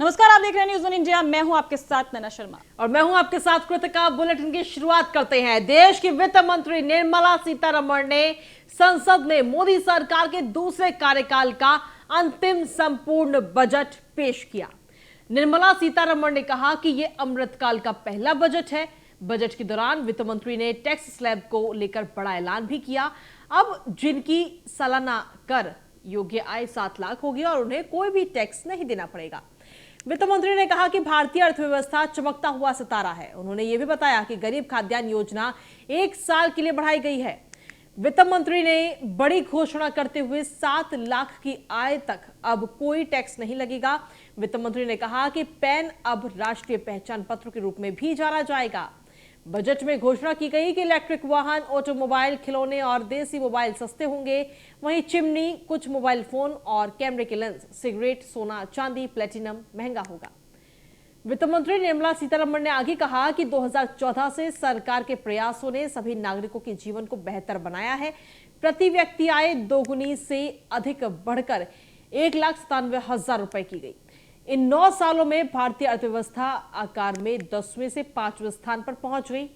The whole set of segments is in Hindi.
नमस्कार, आप देख रहे हैं न्यूज़ वन इंडिया। मैं हूं आपके साथ नैना शर्मा और मैं हूं आपके साथ कृतिका। बुलेटिन की शुरुआत करते हैं। देश की वित्त मंत्री निर्मला सीतारमण ने संसद में मोदी सरकार के दूसरे कार्यकाल का अंतिम संपूर्ण बजट पेश किया। निर्मला सीतारमण ने कहा कि यह अमृतकाल का पहला बजट है। बजट के दौरान वित्त मंत्री ने टैक्स स्लैब को लेकर बड़ा ऐलान भी किया। अब जिनकी सालाना कर योग्य आय 7 लाख होगी और उन्हें कोई भी टैक्स नहीं देना पड़ेगा। वित्त मंत्री ने कहा कि भारतीय अर्थव्यवस्था चमकता हुआ सितारा है। उन्होंने यह भी बताया कि गरीब खाद्यान्न योजना 1 साल के लिए बढ़ाई गई है। वित्त मंत्री ने बड़ी घोषणा करते हुए 7 लाख की आय तक अब कोई टैक्स नहीं लगेगा। वित्त मंत्री ने कहा कि पैन अब राष्ट्रीय पहचान पत्र के रूप में भी जाना जाएगा। बजट में घोषणा की गई कि इलेक्ट्रिक वाहन, ऑटोमोबाइल, खिलौने और देसी मोबाइल सस्ते होंगे। वहीं चिमनी, कुछ मोबाइल फोन और कैमरे के लेंस, सिगरेट, सोना, चांदी, प्लेटिनम महंगा होगा। वित्त मंत्री निर्मला सीतारमण ने आगे कहा कि 2014 से सरकार के प्रयासों ने सभी नागरिकों के जीवन को बेहतर बनाया है। प्रति व्यक्ति आय दोगुनी से अधिक बढ़कर 1,97,000 रुपए की गई। इन 9 सालों में भारतीय अर्थव्यवस्था आकार में 10वें से 5वें स्थान पर पहुंच गई।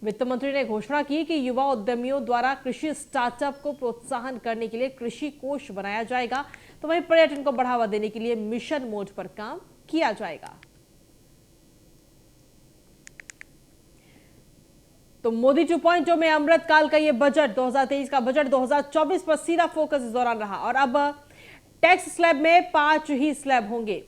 वित्त मंत्री ने घोषणा की कि युवा उद्यमियों द्वारा कृषि स्टार्टअप को प्रोत्साहन करने के लिए कृषि कोष बनाया जाएगा। तो वहीं पर्यटन को बढ़ावा देने के लिए मिशन मोड पर काम किया जाएगा। तो मोदी 2.0 में अमृतकाल का यह बजट 2023 का बजट 2024 पर सीधा फोकस इस दौरान रहा। और अब टैक्स स्लैब में 5 ही स्लैब होंगे।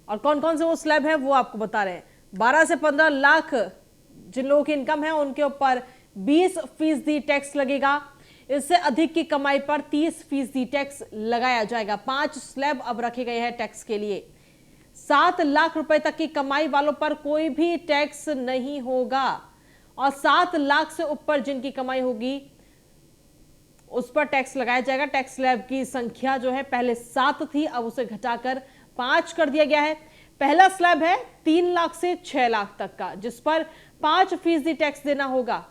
और कौन कौन से वो स्लैब हैं वो आपको बता रहे हैं। 12 से 15 लाख जिन लोगों की इनकम है उनके ऊपर 20% टैक्स लगेगा। इससे अधिक की कमाई पर 30% टैक्स लगाया जाएगा। 5 स्लैब अब रखे गए हैं टैक्स के लिए। 7 लाख रुपए तक की कमाई वालों पर कोई भी टैक्स नहीं होगा और 7 लाख से ऊपर जिनकी कमाई होगी उस पर टैक्स लगाया जाएगा। टैक्स स्लैब की संख्या जो है पहले 7 थी, अब उसे घटाकर 5 कर दिया गया है। पहला स्लैब है 3 लाख से 6 लाख तक का, जिस पर 5% टैक्स देना होगा।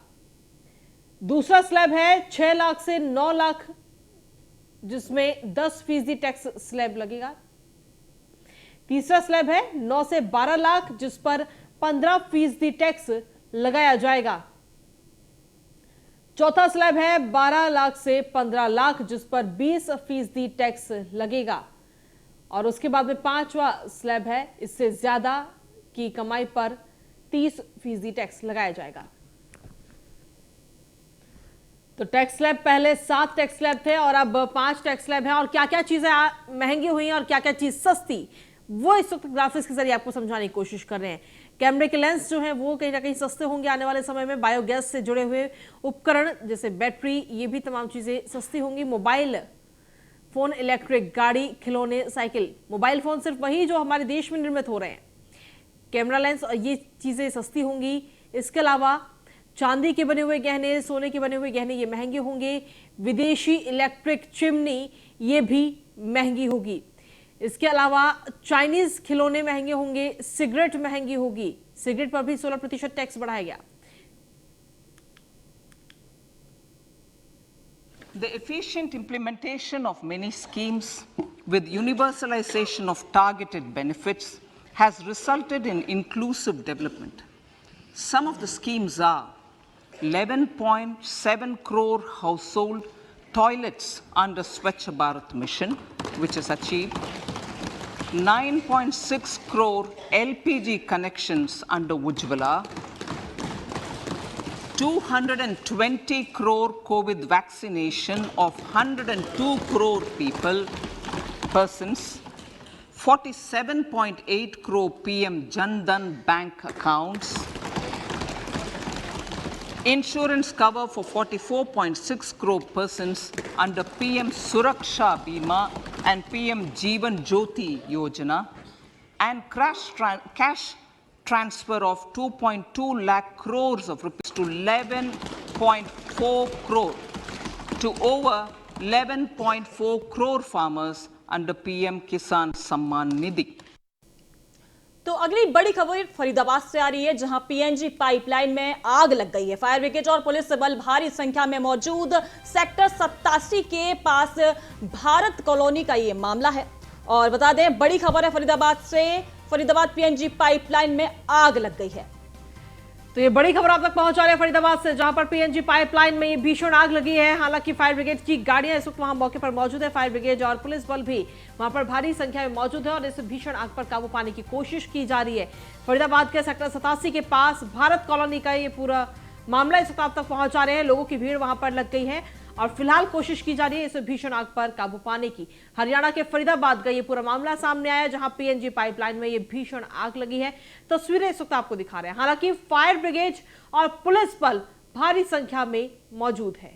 दूसरा स्लैब है 6 लाख से 9 लाख, जिसमें 10% टैक्स स्लैब लगेगा। तीसरा स्लैब है 9 से 12 लाख, जिस पर 15% टैक्स लगाया जाएगा। चौथा स्लैब है 12 लाख से 15 लाख, जिस पर 20% टैक्स लगेगा। और उसके बाद में 5वां स्लैब है, इससे ज्यादा की कमाई पर 30% टैक्स लगाया जाएगा। तो टैक्स स्लैब पहले 7 टैक्स स्लैब थे और अब 5 टैक्स स्लैब हैं। और क्या क्या चीजें महंगी हुई और क्या क्या चीज सस्ती, वो इस वक्त ग्राफिक्स के जरिए आपको समझाने की कोशिश कर रहे हैं। कैमरे के लेंस जो हैं वो कहीं ना कहीं सस्ते होंगे आने वाले समय में। बायोगैस से जुड़े हुए उपकरण जैसे बैटरी, ये भी तमाम चीजें सस्ती होंगी। मोबाइल फोन, इलेक्ट्रिक गाड़ी, खिलौने, साइकिल। मोबाइल फोन सिर्फ वही जो हमारे देश में निर्मित हो रहे हैं। कैमरा लेंस और ये चीजें सस्ती होंगी। इसके अलावा चांदी के बने हुए गहने, सोने के बने हुए गहने, ये महंगे होंगे। विदेशी इलेक्ट्रिक चिमनी ये भी महंगी होगी। इसके अलावा चाइनीज खिलौने महंगे होंगे। सिगरेट महंगी होगी। सिगरेट पर भी 16% टैक्स बढ़ाया गया। The efficient implementation of many schemes with universalization of targeted benefits has resulted in inclusive development. Some of the schemes are 11.7 crore household toilets under Swachh Bharat mission, which is achieved, 9.6 crore LPG connections under Ujjwala, 220 crore COVID vaccination of 102 crore persons, 47.8 crore PM Jan Dhan bank accounts, insurance cover for 44.6 crore persons under PM Suraksha Bima and PM Jeevan Jyoti Yojana, and cash transfer of 2.2 lakh crores of rupees to 11.4 crore to over 11.4 crore farmers under PM Kisan Samman Nidhi. तो अगली बड़ी खबर फरीदाबाद से आ रही है, जहां पीएनजी पाइपलाइन में आग लग गई है। फायर ब्रिगेड और पुलिस बल भारी संख्या में मौजूद सेक्टर 87 के पास भारत कॉलोनी का ये मामला है। और बता दें, बड़ी खबर है फरीदाबाद से। फरीदाबाद पीएनजी पाइपलाइन में आग लग गई है। तो ये बड़ी खबर आप तक पहुंचा रहे हैं फरीदाबाद से, जहां पर पीएनजी पाइपलाइन में ये भीषण आग लगी है। हालांकि फायर ब्रिगेड की गाड़ियां इस वक्त वहां मौके पर मौजूद है। फायर ब्रिगेड और पुलिस बल भी वहां पर भारी संख्या में मौजूद है और इस भीषण आग पर काबू पाने की कोशिश की जा रही है। फरीदाबाद के सेक्टर 87 के पास भारत कॉलोनी का ये पूरा मामला इस वक्त आप तक पहुंचा रहे हैं। लोगों की भीड़ वहां पर लग गई है और फिलहाल कोशिश की जा रही है इस भीषण आग पर काबू पाने की। हरियाणा के फरीदाबाद का ये पूरा मामला सामने आया, जहां पीएनजी पाइपलाइन में ये भीषण आग लगी है। तस्वीरें इस वक्त आपको दिखा रहे हैं। हालांकि फायर ब्रिगेड और पुलिस बल भारी संख्या में मौजूद है।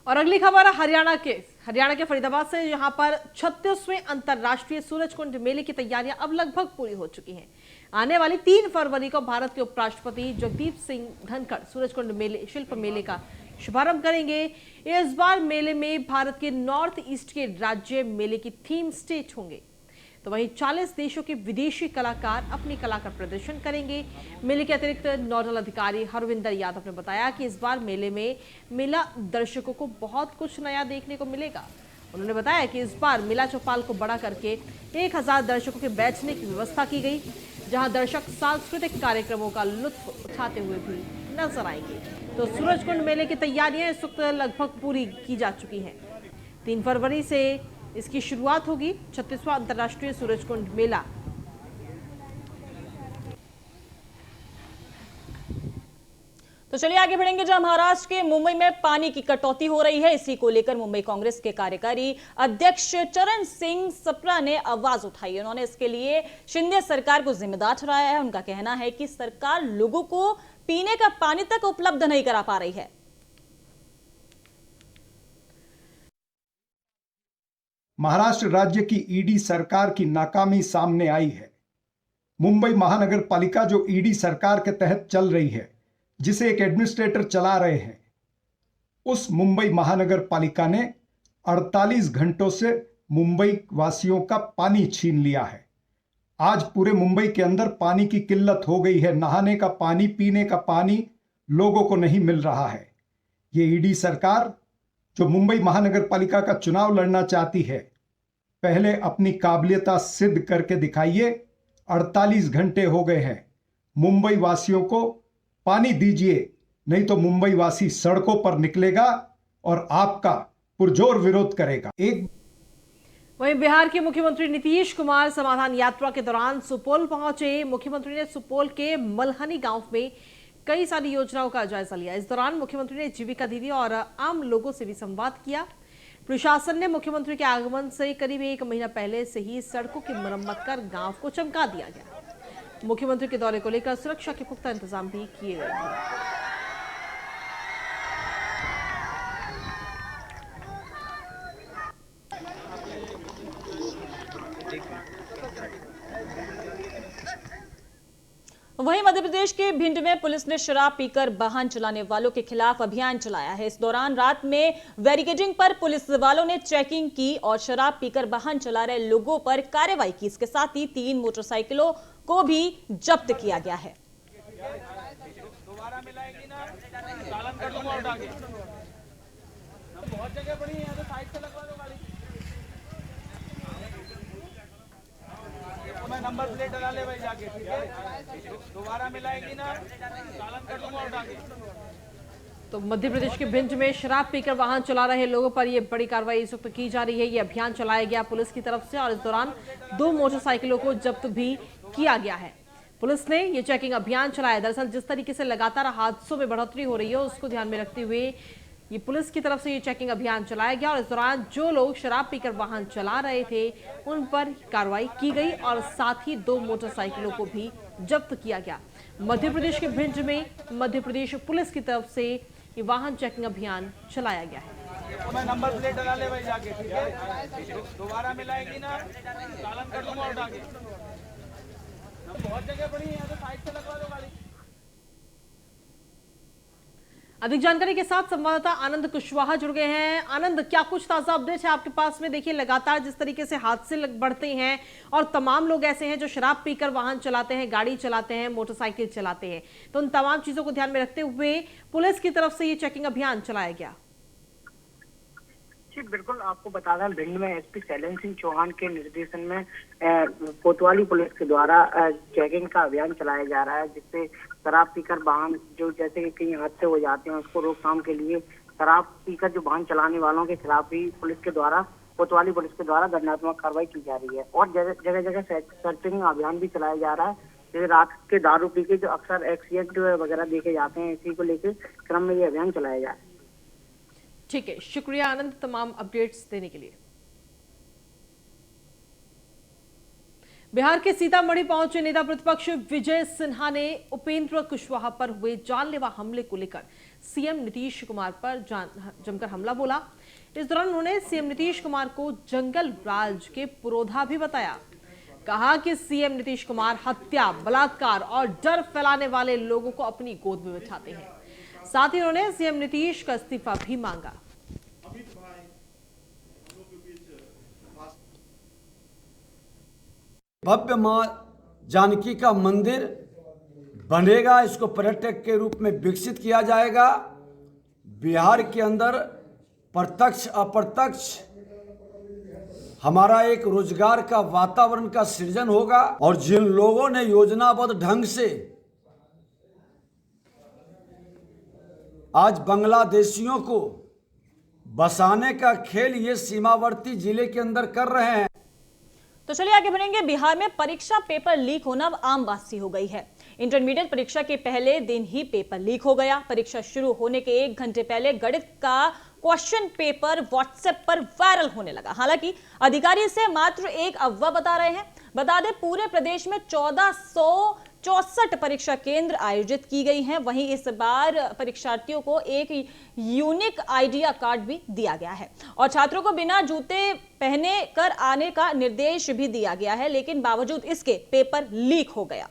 और अगली खबर हरियाणा के फरीदाबाद से, यहां पर 36वें अंतरराष्ट्रीय सूरजकुंड मेले की तैयारियां अब लगभग पूरी हो चुकी हैं। आने वाली 3 फरवरी को भारत के उपराष्ट्रपति जगदीप सिंह धनखड़ सूरजकुंड शिल्प मेले का शुभारंभ करेंगे। इस बार मेले में भारत के नॉर्थ ईस्ट के राज्य मेले की थीम स्टेट होंगे। तो वहीं 40 देशों के विदेशी कलाकार अपनी कला का प्रदर्शन करेंगे। मेले के अतिरिक्त नोडल अधिकारी हरविंदर यादव ने बताया कि इस बार मेले में मेला दर्शकों को बहुत कुछ नया देखने को मिलेगा। उन्होंने बताया कि इस बार मेला चौपाल को बड़ा करके 1000 दर्शकों के बैठने की व्यवस्था की गई, जहां दर्शक सांस्कृतिक कार्यक्रमों का लुत्फ उठाते हुए भी नजर आएंगे। तो सूरजकुंड मेले की तैयारियां इस वक्त लगभग पूरी की जा चुकी हैं। 3 फरवरी से इसकी शुरुआत होगी 36वां अंतर्राष्ट्रीय सूरजकुंड मेला। तो चलिए आगे बढ़ेंगे, जहां महाराष्ट्र के मुंबई में पानी की कटौती हो रही है। इसी को लेकर मुंबई कांग्रेस के कार्यकारी अध्यक्ष चरण सिंह सप्रा ने आवाज उठाई। उन्होंने इसके लिए शिंदे सरकार को जिम्मेदार ठहराया है। उनका कहना है कि सरकार लोगों को पीने का पानी तक उपलब्ध नहीं करा पा रही है। महाराष्ट्र राज्य की ईडी सरकार की नाकामी सामने आई है। मुंबई महानगर पालिका जो ईडी सरकार के तहत चल रही है, जिसे एक एडमिनिस्ट्रेटर चला रहे हैं, उस मुंबई महानगर पालिका ने 48 घंटों से मुंबई वासियों का पानी छीन लिया है। आज पूरे मुंबई के अंदर पानी की किल्लत हो गई है। नहाने का पानी, पीने का पानी लोगों को नहीं मिल रहा है। ये ईडी सरकार जो मुंबई महानगर पालिका का चुनाव लड़ना चाहती है, पहले अपनी काबिलियत सिद्ध करके दिखाइए। 48 घंटे हो गए हैं। मुंबई वासियों को पानी दीजिए, नहीं तो मुंबई वासी सड़कों पर निकलेगा और आपका पुरजोर विरोध करेगा। वहीं बिहार के मुख्यमंत्री नीतीश कुमार समाधान यात्रा के दौरान सुपौल पहुंचे। मुख्यमंत्री ने सुपौल के मलहनी गांव में कई सारी योजनाओं का जायजा लिया। इस दौरान मुख्यमंत्री ने जीविका दीदी और आम लोगों से भी संवाद किया। प्रशासन ने मुख्यमंत्री के आगमन से करीब 1 महीना पहले से ही सड़कों की मरम्मत कर गांव को चमका दिया गया। मुख्यमंत्री के दौरे को लेकर सुरक्षा के पुख्ता इंतजाम भी किए गए हैं। वहीं मध्य प्रदेश के भिंड में पुलिस ने शराब पीकर वाहन चलाने वालों के खिलाफ अभियान चलाया है। इस दौरान रात में बैरिकेडिंग पर पुलिस वालों ने चेकिंग की और शराब पीकर वाहन चला रहे लोगों पर कार्रवाई की। इसके साथ ही 3 मोटरसाइकिलों को भी जब्त किया गया है। नंबर प्लेट लगा ले भाई जाके, ठीक है? दोबारा मिलाएगी ना, चालान कर दूंगा उठा के। तो मध्य प्रदेश के भिंड में शराब पीकर वाहन चला रहे लोगों पर यह बड़ी कार्रवाई इस वक्त की जा रही है। ये अभियान चलाया गया पुलिस की तरफ से और इस दौरान 2 मोटरसाइकिलों को जब्त भी किया गया है। पुलिस ने ये चेकिंग अभियान चलाया। दरअसल जिस तरीके से लगातार हादसों में बढ़ोतरी हो रही है, उसको ध्यान में रखते हुए ये पुलिस की तरफ से ये चेकिंग अभियान चलाया गया और इस दौरान जो लोग शराब पीकर वाहन चला रहे थे उन पर कार्रवाई की गई और साथ ही 2 मोटरसाइकिलों को भी जब्त किया गया। मध्य प्रदेश के भिंड में मध्य प्रदेश पुलिस की तरफ से ये वाहन चेकिंग अभियान चलाया गया है। नंबर प्लेट लगा ले भाई जाके, ठीक है? दोबारा मिलाएगी ना, चालान कर दूंगा उठा के। बहुत जगह पड़ी है, तो साइड से लगवा दो गाड़ी। अधिक जानकारी के साथ संवाददाता आनंद कुशवाहा जुड़ गए हैं। आनंद, क्या कुछ ताजा अपडेट है आपके पास में? देखिए, लगातार जिस तरीके से हादसे बढ़ते हैं और तमाम लोग ऐसे हैं जो शराब पीकर वाहन चलाते हैं, गाड़ी चलाते हैं, मोटरसाइकिल चलाते हैं, तो उन तमाम चीजों को ध्यान में रखते हुए पुलिस की तरफ से ये चेकिंग अभियान चलाया गया। जी बिल्कुल, आपको बता दें भिंड में एसपी शैलेंद्र सिंह चौहान के निर्देशन में कोतवाली पुलिस के द्वारा चेकिंग का अभियान चलाया जा रहा है, जिससे शराब पीकर वाहन जो जैसे कि कई हादसे हो जाते हैं उसको रोकथाम के लिए शराब पीकर जो वाहन चलाने वालों के खिलाफ भी पुलिस के द्वारा कोतवाली पुलिस के द्वारा दंडात्मक कार्रवाई की जा रही है और जगह जगह सर्चिंग अभियान भी चलाया जा रहा है। जैसे रात के दारू पी के जो अक्सर एक्सीडेंट वगैरह देखे जाते हैं, इसी को लेकर क्रम में ये अभियान चलाया जा रहा है। ठीक है, शुक्रिया आनंद तमाम अपडेट्स देने के लिए। बिहार के सीतामढ़ी पहुंचे नेता प्रतिपक्ष विजय सिन्हा ने उपेंद्र कुशवाहा पर हुए जानलेवा हमले को लेकर सीएम नीतीश कुमार पर जमकर हमला बोला। इस दौरान उन्होंने सीएम नीतीश कुमार को जंगल राज के पुरोधा भी बताया। कहा कि सीएम नीतीश कुमार हत्या, बलात्कार और डर फैलाने वाले लोगों को अपनी गोद में बिठाते हैं। साथ ही उन्होंने सीएम नीतीश का इस्तीफा भी मांगा। भव्य मां जानकी का मंदिर बनेगा, इसको पर्यटक के रूप में विकसित किया जाएगा। बिहार के अंदर प्रत्यक्ष अप्रत्यक्ष हमारा एक रोजगार का वातावरण का सृजन होगा और जिन लोगों ने योजनाबद्ध ढंग से आज बांग्लादेशियों को बसाने का खेल ये सीमावर्ती जिले के अंदर कर रहे हैं। तो चलिए आगे बढ़ेंगे। बिहार में परीक्षा पेपर लीक होना अब आम बात सी हो गई है। इंटरमीडिएट परीक्षा के पहले दिन ही पेपर लीक हो गया। परीक्षा शुरू होने के 1 घंटे पहले गणित का क्वेश्चन पेपर व्हाट्सएप पर वायरल होने लगा। हालांकि अधिकारी इसे मात्र एक अफवाह बता रहे हैं। बता दें, पूरे प्रदेश में 1464 परीक्षा केंद्र आयोजित की गई हैं। वहीं इस बार परीक्षार्थियों को एक यूनिक आइडिया कार्ड भी दिया गया है और छात्रों को बिना जूते पहने कर आने का निर्देश भी दिया गया है, लेकिन बावजूद इसके पेपर लीक हो गया।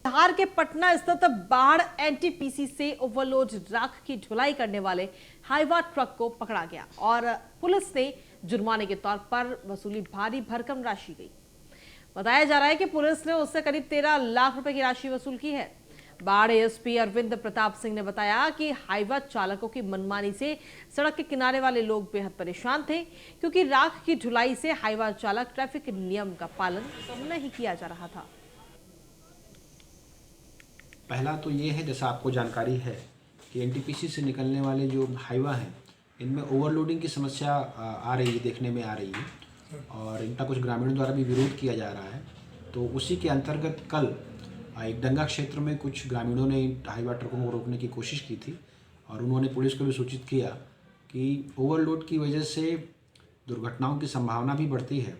बिहार के पटना स्थित बाढ़ एनटीपीसी से ओवरलोड राख की ढुलाई करने वाले हाईवा ट्रक को पकड़ा गया और पुलिस ने जुर्माने के तौर पर वसूली भारी भरकम राशि गई। बताया जा रहा है कि पुलिस ने उससे करीब 13 लाख रुपए की राशि वसूल की है। बाढ़ एसपी अरविंद प्रताप सिंह ने बताया कि हाईवा चालकों की मनमानी से सड़क के किनारे वाले लोग बेहद परेशान थे, क्योंकि राख की ढुलाई से हाईवा चालक ट्रैफिक नियम का पालन नहीं किया जा रहा था। पहला तो ये है, जैसा आपको जानकारी है कि एनटीपीसी से निकलने वाले जो हाईवा हैं इनमें ओवरलोडिंग की समस्या आ रही है, देखने में आ रही है और इनका कुछ ग्रामीणों द्वारा भी विरोध किया जा रहा है। तो उसी के अंतर्गत कल एक दंगा क्षेत्र में कुछ ग्रामीणों ने हाईवा ट्रकों को रोकने की कोशिश की थी और उन्होंने पुलिस को भी सूचित किया कि ओवरलोड की वजह से दुर्घटनाओं की संभावना भी बढ़ती है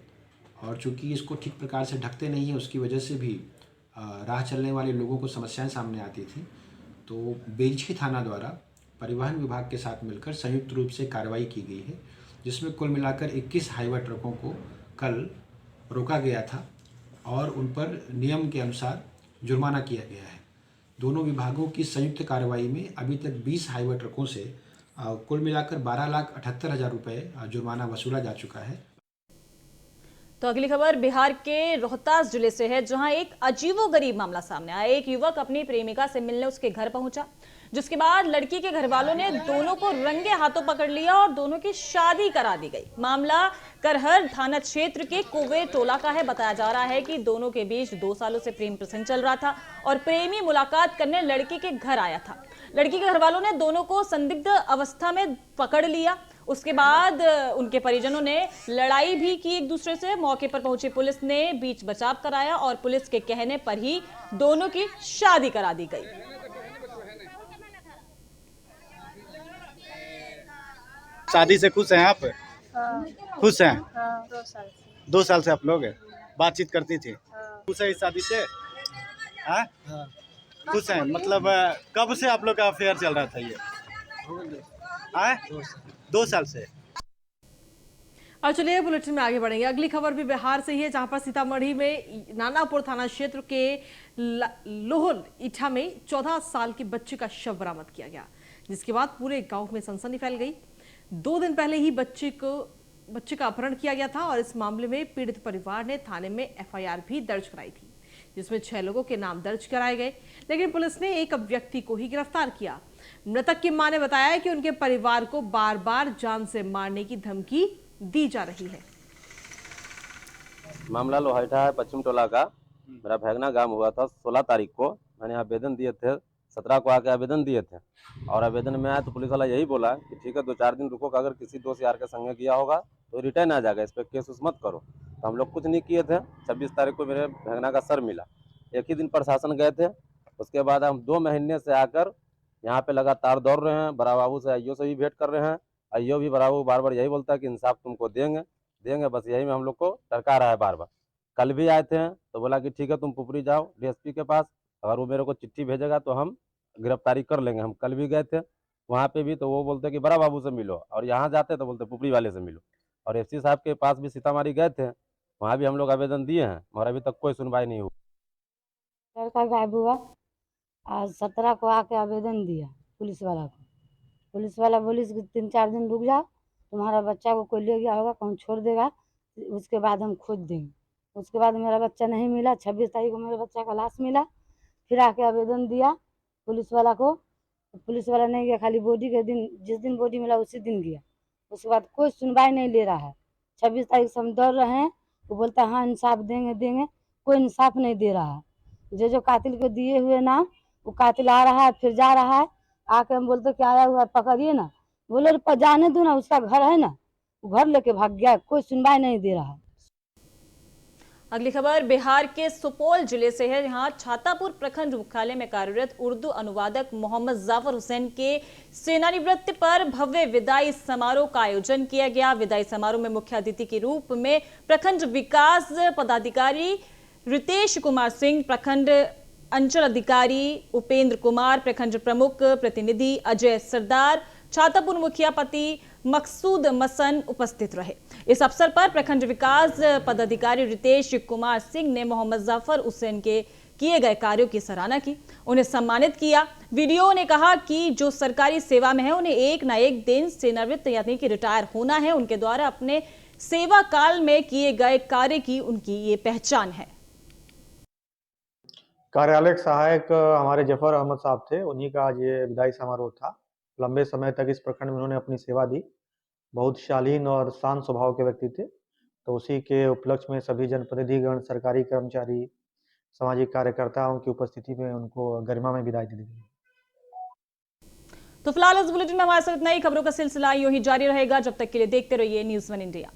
और चूँकि इसको ठीक प्रकार से ढकते नहीं है, उसकी वजह से भी राह चलने वाले लोगों को समस्याएं सामने आती थी। तो बेलछी थाना द्वारा परिवहन विभाग के साथ मिलकर संयुक्त रूप से कार्रवाई की गई है, जिसमें कुल मिलाकर 21 हाईवा ट्रकों को कल रोका गया था और उन पर नियम के अनुसार जुर्माना किया गया है। दोनों विभागों की संयुक्त कार्रवाई में अभी तक 20 हाईवा ट्रकों से कुल मिलाकर 12,78,000 रुपये जुर्माना वसूला जा चुका है। तो अगली खबर बिहार के रोहतास जिले से है, जहां एक अजीबोगरीब मामला सामने आया। एक युवक अपनी प्रेमिका से मिलने उसके घर पहुंचा, जिसके बाद लड़की के घर वालों ने दोनों को रंगे हाथों पकड़ लिया और दोनों की शादी करा दी गई। मामला करहर थाना क्षेत्र के कुवे टोला का है। बताया जा रहा है कि दोनों के बीच 2 सालों से प्रेम प्रसंग चल रहा था और प्रेमी मुलाकात करने लड़की के घर आया था। लड़की के घर वालों ने दोनों को संदिग्ध अवस्था में पकड़ लिया। उसके बाद उनके परिजनों ने लड़ाई भी की एक दूसरे से। मौके पर पहुंची पुलिस ने बीच बचाव कराया और पुलिस के कहने पर ही दोनों की शादी करा दी गई। शादी से खुश हैं आप? खुश हैं? 2 साल से। 2 साल से आप लोग बातचीत करती थी? खुश है इस शादी से? हाँ? खुश हैं? मतलब कब से आप लोग का अफेयर चल रहा था ये? 2 साल से। और चलिए बुलेटिन में आगे बढ़ेंगे। अगली खबर भी बिहार से ही है, जहां पर सीतामढ़ी में नानापुर थाना क्षेत्र के लोहल ईठा में 14 साल के बच्चे का शव बरामद किया गया, जिसके बाद पूरे गांव में सनसनी फैल गई। 2 दिन पहले ही बच्चे का अपहरण किया गया था और इस मामले में पीड़ित परिवार ने थाने में एफआईआर भी दर्ज कराई थी, जिसमें 6 लोगों के नाम दर्ज कराए गए, लेकिन पुलिस ने एक व्यक्ति को ही गिरफ्तार किया। मृतक की मां ने बताया कि उनके परिवार को बार बार जान से मारने की धमकी दी जा रही है। मामला लोहाइठा है, पश्चिम टोला का। मेरा भैगना गांव हुआ था 16 तारीख को। मैंने आवेदन दिए थे, 17 को आके आवेदन दिए थे और आवेदन में आया तो पुलिस वाला यही बोला कि ठीक है 2-4 दिन रुको, अगर किसी दोस्त यार के संगे किया होगा तो रिटर्न आ जाएगा, इस पर केस उस मत करो। तो हम लोग कुछ नहीं किए थे। 26 तारीख को मेरे भैगना का सर मिला, एक ही दिन प्रशासन गए थे। उसके बाद हम 2 महीने से आकर यहाँ पे लगातार दौड़ रहे हैं। बड़ा बाबू से, आईओ से भी भेंट कर रहे हैं। आईओ भी बड़ा बाबू बार बार यही बोलता है कि इंसाफ तुमको देंगे, बस यही में हम लोग को टरका रहा है बार बार। कल भी आए थे तो बोला कि ठीक है तुम पुपरी जाओ डीएसपी के पास, अगर वो मेरे को चिट्ठी भेजेगा तो हम गिरफ्तारी कर लेंगे। हम कल भी गए थे वहाँ पे भी, तो वो बोलते कि बड़ा बाबू से मिलो, और यहाँ जाते तो बोलते पुपरी वाले से मिलो। और एसपी साहब के पास भी सीतामढ़ी गए थे, वहाँ भी हम लोग आवेदन दिए हैं मगर अभी तक कोई सुनवाई नहीं हुई। लड़का गायब हुआ, आज 17 को आके आवेदन दिया पुलिस वाला को। पुलिस वाला बोली 3-4 दिन रुक जाओ, तुम्हारा बच्चा को कोई ले गया होगा, कौन छोड़ देगा, उसके बाद हम खोज देंगे। उसके बाद मेरा बच्चा नहीं मिला। 26 तारीख को मेरे बच्चा का लाश मिला। फिर आके आवेदन दिया पुलिस वाला को, तो पुलिस वाला नहीं गया, खाली बॉडी के दिन, जिस दिन बॉडी मिला उसी दिन गया। उसके बाद कोई सुनवाई नहीं ले रहा है। 26 तारीख से हम दौड़ रहे हैं, वो बोलता है हाँ इंसाफ देंगे, कोई इंसाफ नहीं दे रहा है। जो कातिल को दिए हुए नाम, वो कातिल आ रहा है फिर जा रहा है। आके हम बोलते क्या आया हुआ पकड़िए ना, बोले जाने दो ना, उसका घर है ना, वो घर लेके भाग गया, कोई सुनवाई नहीं दे रहा है। अगली खबर बिहार के सुपौल जिले से है, जहां छातापुर प्रखंड मुख्यालय में कार्यरत उर्दू अनुवादक मोहम्मद जाफर हुसैन के सेवानिवृत्ति पर भव्य विदाई समारोह का आयोजन किया गया। विदाई समारोह में मुख्य अतिथि के रूप में प्रखंड विकास पदाधिकारी रितेश कुमार सिंह, प्रखंड अंचल अधिकारी उपेंद्र कुमार, प्रखंड प्रमुख प्रतिनिधि अजय सरदार, छातापुर मुखिया पति मकसूद मसन उपस्थित रहे। इस अवसर पर प्रखंड विकास पदाधिकारी रितेश कुमार सिंह ने मोहम्मद जाफर हुसैन के किए गए कार्यों की सराहना की, उन्हें सम्मानित किया। वीडियो ने कहा कि जो सरकारी सेवा में है उन्हें एक न एक दिन सेवानिवृत्त यानी कि रिटायर होना है। उनके द्वारा अपने सेवा काल में किए गए कार्य की उनकी ये पहचान है। कार्यालय सहायक हमारे जफर अहमद साहब थे, उन्हीं का आज ये विदाई समारोह था। लंबे समय तक इस प्रखंड में उन्होंने अपनी सेवा दी, बहुत शालीन और शांत स्वभाव के व्यक्ति थे। तो उसी के उपलक्ष्य में सभी जनप्रतिनिधिगण, सरकारी कर्मचारी, सामाजिक कार्यकर्ताओं की उपस्थिति में उनको गरिमा में विदाई दी गई। तो फिलहाल इस बुलेटिन में हमारे साथ नई खबरों का सिलसिला यूं ही जारी रहेगा। जब तक के लिए देखते रहिए न्यूज़ 1 इंडिया।